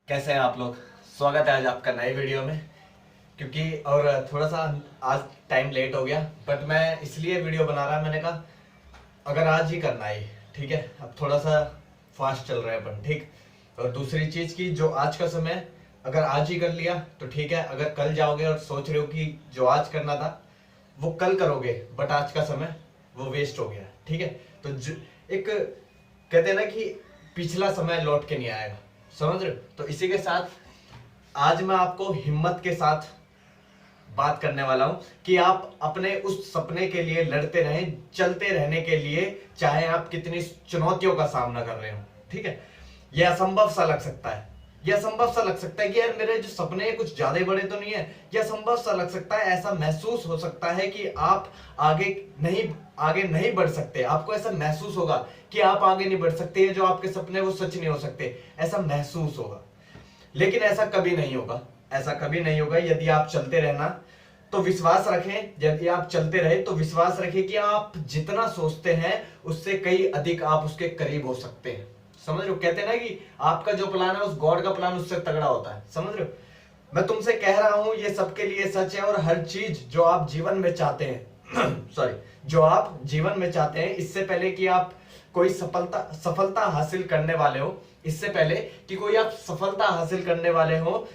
कैसे हैं आप लोग। स्वागत है आज आपका नए वीडियो में। क्योंकि और थोड़ा सा आज टाइम लेट हो गया, बट मैं इसलिए वीडियो बना रहा, मैंने कहा अगर आज ही करना है, ठीक है। अब थोड़ा सा फास्ट चल रहा है अपन, ठीक। और दूसरी चीज की जो आज का समय अगर आज ही कर लिया तो ठीक है, अगर कल जाओगे और सोच रहे हो कि जो आज करना था वो कल करोगे, बट आज का समय वो वेस्ट हो गया, ठीक है। तो एक कहते हैं ना कि पिछला समय लौट के नहीं आएगा, समझ रहे हो। तो इसी के साथ आज मैं आपको हिम्मत के साथ बात करने वाला हूं कि आप अपने उस सपने के लिए लड़ते रहें, चलते रहने के लिए, चाहे आप कितनी चुनौतियों का सामना कर रहे हो, ठीक है। यह असंभव सा लग सकता है, यह असंभव सा लग सकता है कि यार मेरे जो सपने हैं कुछ ज्यादा बड़े तो नहीं है। यह असंभव सा लग सकता है, ऐसा महसूस हो सकता है कि आप आगे नहीं बढ़ सकते। आपको ऐसा महसूस होगा कि आप आगे नहीं बढ़ सकते, जो आपके सपने वो सच नहीं हो सकते, ऐसा महसूस होगा। लेकिन ऐसा कभी नहीं होगा, ऐसा कभी नहीं होगा यदि आप चलते रहना तो विश्वास रखें, यदि आप चलते रहे तो विश्वास रखें कि आप जितना सोचते हैं उससे कई अधिक आप उसके करीब हो सकते हैं। समझ रहे हो, कहते हैं ना कि आपका जो प्लान है उस गॉड का प्लान उससे तगड़ा होता है, समझ रहे हो। मैं तुमसे कह रहा हूं ये सबके लिए सच है। और हर चीज जो आप जीवन में चाहते हैं सॉरी, जो आप जीवन में चाहते हैं, इससे पहले कि आप कोई सफलता हासिल करने वाले हो, इससे पहले कि कोई आप सफलता हासिल करने वाले हो,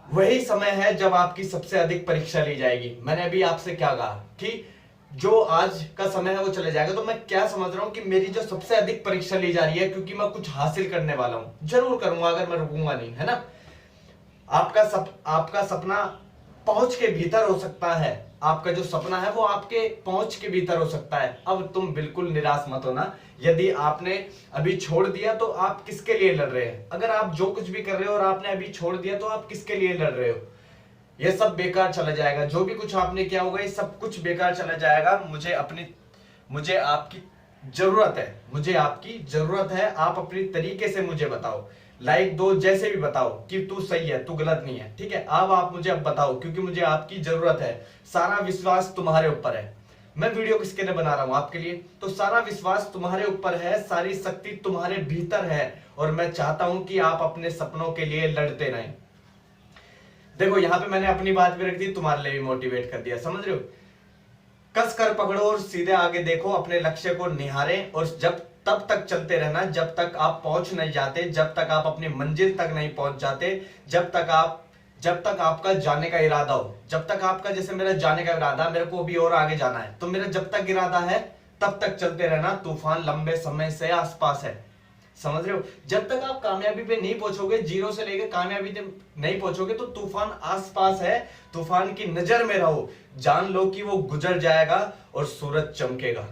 वही समय है जब आपकी सबसे अधिक परीक्षा ली जाएगी। मैंने अभी आपसे क्या कहा कि जो आज का समय है वो चले जाएगा, तो मैं क्या समझ रहा हूं कि मेरी जो सबसे अधिक परीक्षा ली जा रही है, क्योंकि मैं कुछ हासिल करने वाला हूं, जरूर करूंगा अगर मैं रुकूंगा नहीं, है ना। आपका सपना पहुंच के भीतर हो सकता है, आपका जो सपना है वो आपके पहुंच के भीतर हो सकता है। अब तुम बिल्कुल निराश मत होना यदि आपने अभी छोड़ दिया, तो आप किसके लिए लड़ रहे हैं। अगर आप जो कुछ भी कर रहे हो और आपने अभी छोड़ दिया तो आप किसके लिए लड़ रहे हो। ये सब बेकार चला जाएगा, जो भी कुछ आपने किया होगा ये सब कुछ बेकार चला जाएगा। मुझे आपकी जरूरत है, मुझे आपकी जरूरत है। आप अपनी तरीके से मुझे बताओ, लाइक दो, जैसे भी बताओ कि तू सही है, तू गलत नहीं है, ठीक है। अब आप मुझे अब बताओ, क्योंकि मुझे आपकी जरूरत है। सारा विश्वास तुम्हारे ऊपर है। मैं वीडियो किसके लिए बना रहा हूं, आपके लिए। तो सारा विश्वास तुम्हारे ऊपर है, सारी शक्ति तुम्हारे भीतर है, और मैं चाहता हूं कि आप अपने सपनों के लिए लड़ते रहें। देखो यहां पे मैंने अपनी बात भी रख दी, तुम्हारे लिए भी मोटिवेट कर दिया, समझ रहे हो। कस कर पकड़ो और सीधे आगे देखो, अपने लक्ष्य को निहारें, और तब तक चलते रहना जब तक आप पहुंच नहीं जाते, जब तक आप अपनी मंजिल तक नहीं पहुंच जाते, जब तक आपका जाने का इरादा हो, जब तक आपका, जैसे मेरा जाने का इरादा, मेरे को अभी और आगे जाना है, तो मेरा जब तक इरादा है तब तक चलते रहना। तूफान लंबे समय से आसपास है, समझ रहे हो। जब तक आप कामयाबी पे नहीं पहुंचोगे, जीरो से लेकर कामयाबी तक नहीं पहुंचोगे, तो तूफान आसपास है। तूफान की नजर में रहो, जान लो कि वो गुजर जाएगा और सूरज चमकेगा।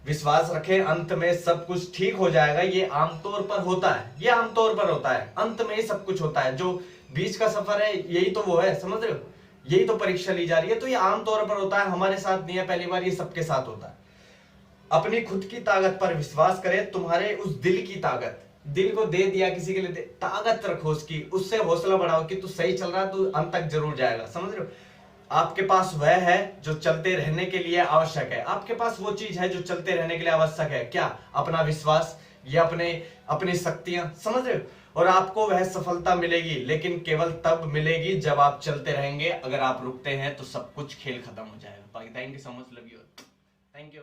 विश्वास रखें, अंत में सब कुछ ठीक हो जाएगा। ये आमतौर पर होता है, ये आमतौर पर होता है, अंत में ही सब कुछ होता है। जो बीच का सफर है यही तो वो है, समझ रहे हो। यही तो परीक्षा ली जा रही है, तो ये आमतौर पर होता है, हमारे साथ नहीं है पहली बार, ये सबके साथ होता है। अपनी खुद की ताकत पर विश्वास करें, तुम्हारे उस दिल की ताकत, दिल को दे दिया किसी के लिए, ताकत रखो उसकी, उससे हौसला बढ़ाओ कि तू सही चल रहा है, तू अंत तक जरूर जाएगा, समझ रहे हो। आपके पास वह है जो चलते रहने के लिए आवश्यक है। आपके पास वो चीज है जो चलते रहने के लिए आवश्यक है, क्या? अपना विश्वास, या अपनी शक्तियां, समझ रहे हो। और आपको वह सफलता मिलेगी, लेकिन केवल तब मिलेगी जब आप चलते रहेंगे। अगर आप रुकते हैं तो सब कुछ खेल खत्म हो जाएगा। Thank you so much, love you, thank you.